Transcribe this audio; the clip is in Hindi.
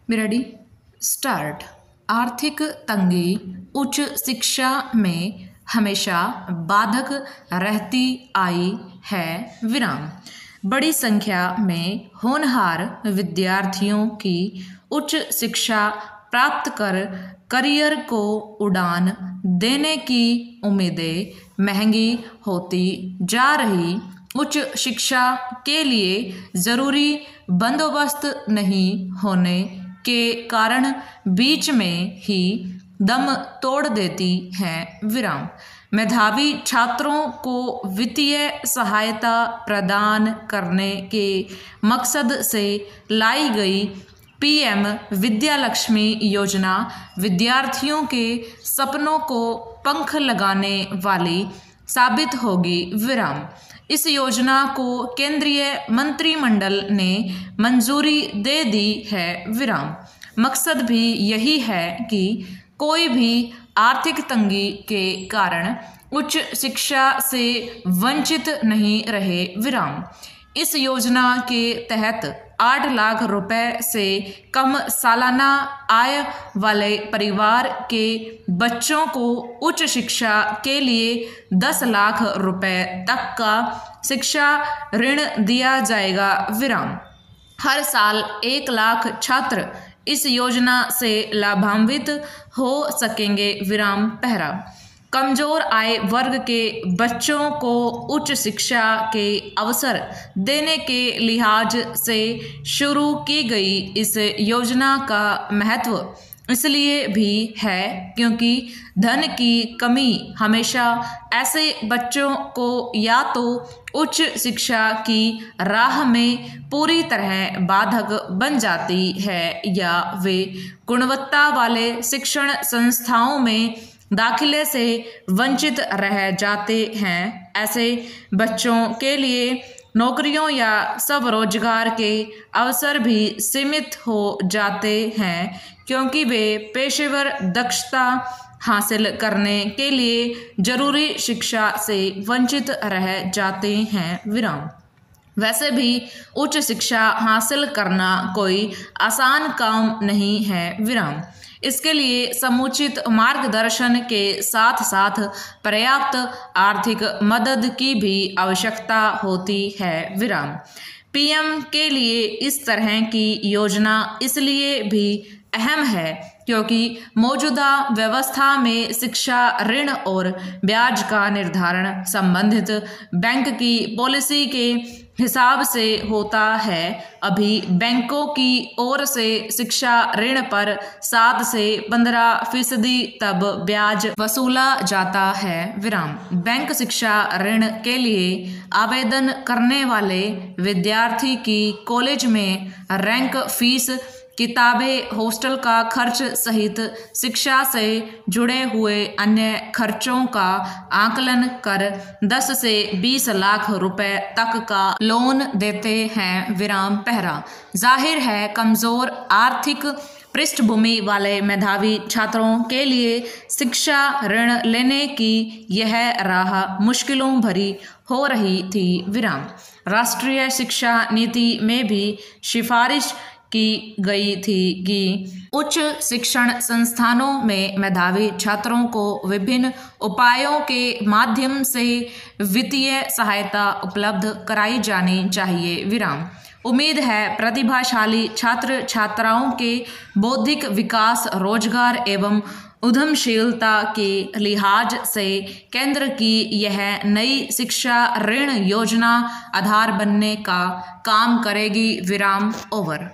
Ready start. आर्थिक तंगी उच्च शिक्षा में हमेशा बाधक रहती आई है। विराम। बड़ी संख्या में होनहार विद्यार्थियों की उच्च शिक्षा प्राप्त कर करियर को उड़ान देने की उम्मीदें महंगी होती जा रही। उच्च शिक्षा के लिए ज़रूरी बंदोबस्त नहीं होने के कारण बीच में ही दम तोड़ देती हैं। विराम। मेधावी छात्रों को वित्तीय सहायता प्रदान करने के मकसद से लाई गई पीएम विद्यालक्ष्मी योजना विद्यार्थियों के सपनों को पंख लगाने वाली साबित होगी। विराम। इस योजना को केंद्रीय मंत्रिमंडल ने मंजूरी दे दी है। विराम। मकसद भी यही है कि कोई भी आर्थिक तंगी के कारण उच्च शिक्षा से वंचित नहीं रहे। विराम। इस योजना के तहत 8 लाख रुपए से कम सालाना आय वाले परिवार के बच्चों को उच्च शिक्षा के लिए 10 लाख रुपए तक का शिक्षा ऋण दिया जाएगा। विराम। हर साल 1 लाख छात्र इस योजना से लाभान्वित हो सकेंगे। विराम। पहला, कमजोर आय वर्ग के बच्चों को उच्च शिक्षा के अवसर देने के लिहाज से शुरू की गई इस योजना का महत्व इसलिए भी है क्योंकि धन की कमी हमेशा ऐसे बच्चों को या तो उच्च शिक्षा की राह में पूरी तरह बाधक बन जाती है या वे गुणवत्ता वाले शिक्षण संस्थाओं में दाखिले से वंचित रह जाते हैं। ऐसे बच्चों के लिए नौकरियों या स्वरोजगार के अवसर भी सीमित हो जाते हैं क्योंकि वे पेशेवर दक्षता हासिल करने के लिए जरूरी शिक्षा से वंचित रह जाते हैं। विराम। वैसे भी उच्च शिक्षा हासिल करना कोई आसान काम नहीं है। विराम। इसके लिए समुचित मार्गदर्शन के साथ साथ पर्याप्त आर्थिक मदद की भी आवश्यकता होती है। विराम। पीएम के लिए इस तरह की योजना इसलिए भी अहम है क्योंकि मौजूदा व्यवस्था में शिक्षा ऋण और ब्याज का निर्धारण संबंधित बैंक की पॉलिसी के हिसाब से होता है। अभी बैंकों की ओर से शिक्षा ऋण पर 7 से 15% तब ब्याज वसूला जाता है। विराम। बैंक शिक्षा ऋण के लिए आवेदन करने वाले विद्यार्थी की कॉलेज में रैंक फीस, किताबें, हॉस्टल का खर्च सहित शिक्षा से जुड़े हुए अन्य खर्चों का आकलन कर 10 से 20 लाख रुपए तक का लोन देते हैं। विराम। पहला, जाहिर है कमजोर आर्थिक पृष्ठभूमि वाले मेधावी छात्रों के लिए शिक्षा ऋण लेने की यह राह मुश्किलों भरी हो रही थी। विराम। राष्ट्रीय शिक्षा नीति में भी सिफारिश की गई थी कि उच्च शिक्षण संस्थानों में मेधावी छात्रों को विभिन्न उपायों के माध्यम से वित्तीय सहायता उपलब्ध कराई जानी चाहिए। विराम। उम्मीद है प्रतिभाशाली छात्र छात्राओं के बौद्धिक विकास, रोजगार एवं उद्यमशीलता के लिहाज से केंद्र की यह नई शिक्षा ऋण योजना आधार बनने का काम करेगी। विराम। ओवर।